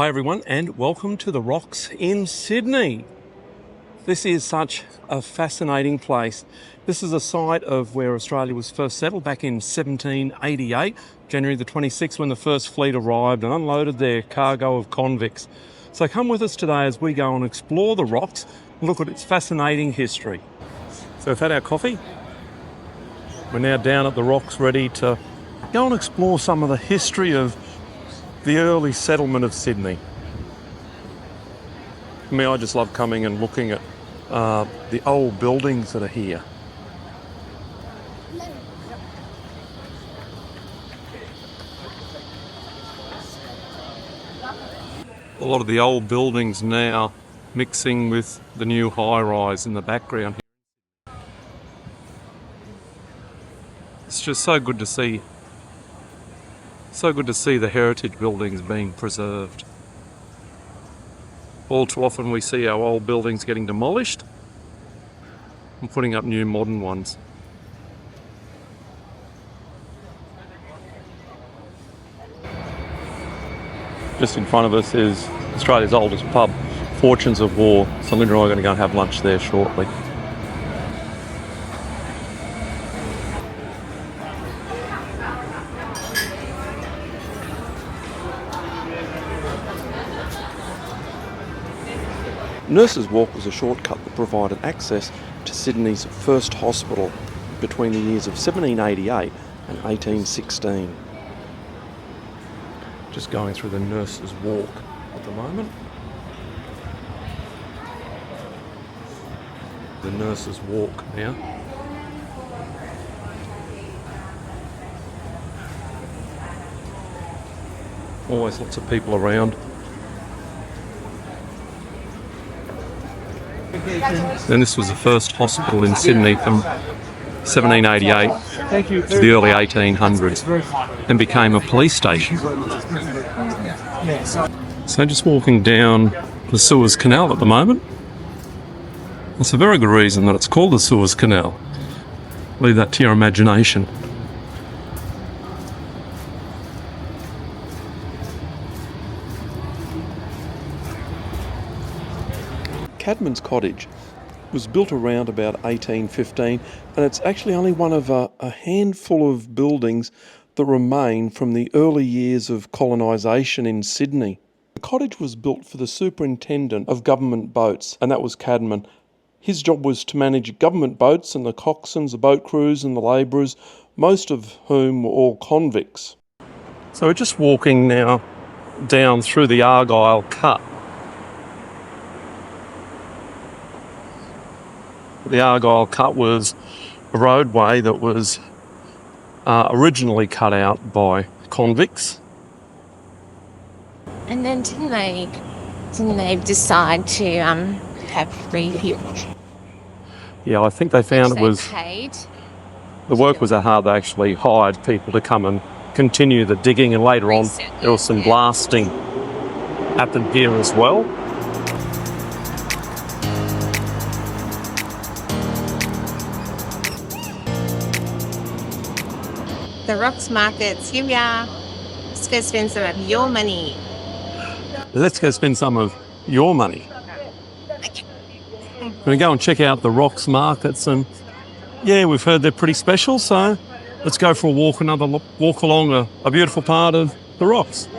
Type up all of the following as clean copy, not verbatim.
Hi everyone, and welcome to the Rocks in Sydney. This is such a fascinating place. This is a site of where Australia was first settled back in 1788, January the 26th, when the first fleet arrived and unloaded their cargo of convicts. So come with us today as we go and explore the Rocks and look at its fascinating history. So we've had our coffee. We're now down at the Rocks ready to go and explore some of the history of the early settlement of Sydney. For me, I just love coming and looking at the old buildings that are here. A lot of the old buildings now mixing with the new high-rise in the background. It's just so good to see. So good to see the heritage buildings being preserved. All too often we see our old buildings getting demolished and putting up new modern ones. Just in front of us is Australia's oldest pub, Fortunes of War. So Linda and I are going to go and have lunch there shortly. Nurses' Walk was a shortcut that provided access to Sydney's first hospital between the years of 1788 and 1816. Just going through the Nurses' Walk at the moment. The Nurses' Walk now. Always lots of people around. And this was the first hospital in Sydney from 1788 to the early 1800s and became a police station. So just walking down the Suez Canal at the moment. That's a very good reason that it's called the Suez Canal. Leave that to your imagination. Cadman's Cottage was built around about 1815, and it's actually only one of a handful of buildings that remain from the early years of colonisation in Sydney. The cottage was built for the superintendent of government boats, and that was Cadman. His job was to manage government boats and the coxswains, the boat crews and the labourers, most of whom were all convicts. So we're just walking now down through the Argyle Cut. The Argyle Cut was a roadway that was originally cut out by convicts. And then didn't they decide to have free people? Yeah, I think they found it was paid. The work was that hard. They actually hired people to come and continue the digging, and later on there was some blasting happened here as well. The Rocks markets, here we are. Let's go spend some of your money. Let's go spend some of your money. We're going to go and check out the Rocks markets, and yeah, we've heard they're pretty special, so let's go for a walk along a beautiful part of the Rocks.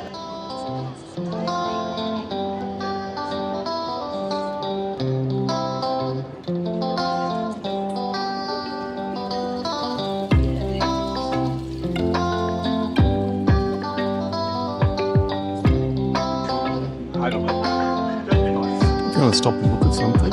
I'm going to stop and look at something.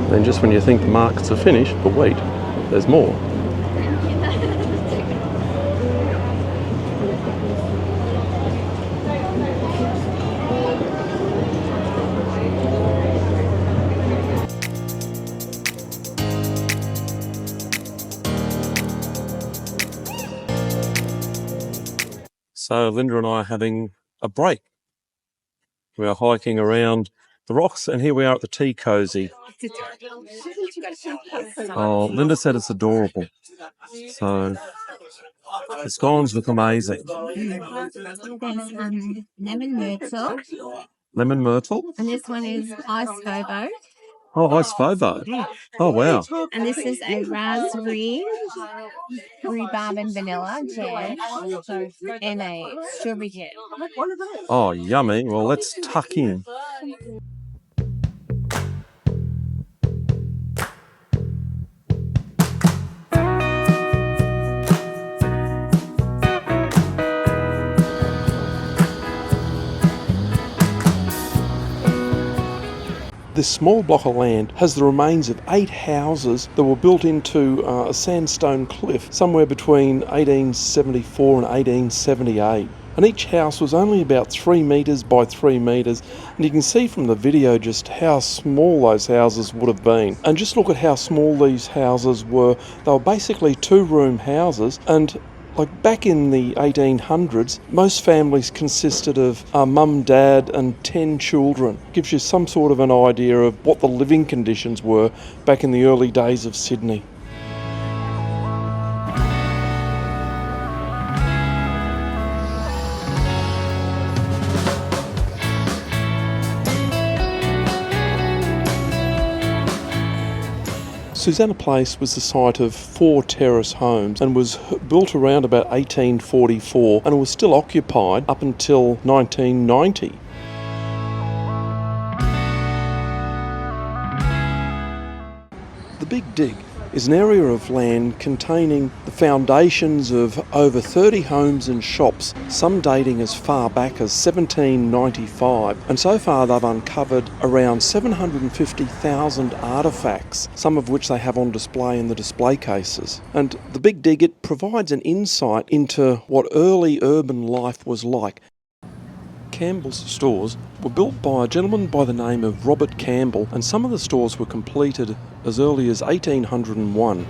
Then just when you think the markets are finished, but wait, there's more. So Linda and I are having a break. We are hiking around the rocks, and here we are at the tea cozy. Oh, Linda said it's adorable. So the scones look amazing. There's lemon myrtle, Lemon myrtle. and this one is ice bobo. Oh, ice bobo. Oh, wow. And this is a raspberry, rhubarb and vanilla jam, and a strawberry jam. Oh, yummy. Well, let's tuck in. This small block of land has the remains of 8 houses that were built into a sandstone cliff somewhere between 1874 and 1878. And each house was only about 3 metres by 3 metres, and you can see from the video just how small those houses would have been. And just look at how small these houses were. They were basically 2-room houses, and like back in the 1800s, most families consisted of a mum, dad and 10 children. Gives you some sort of an idea of what the living conditions were back in the early days of Sydney. Susanna Place was the site of 4 terrace homes and was built around about 1844, and it was still occupied up until 1990. The Big Dig is an area of land containing the foundations of over 30 homes and shops, some dating as far back as 1795, and so far they've uncovered around 750,000 artefacts, some of which they have on display in the display cases. And the Big Dig, it provides an insight into what early urban life was like. Campbell's stores were built by a gentleman by the name of Robert Campbell, and some of the stores were completed as early as 1801.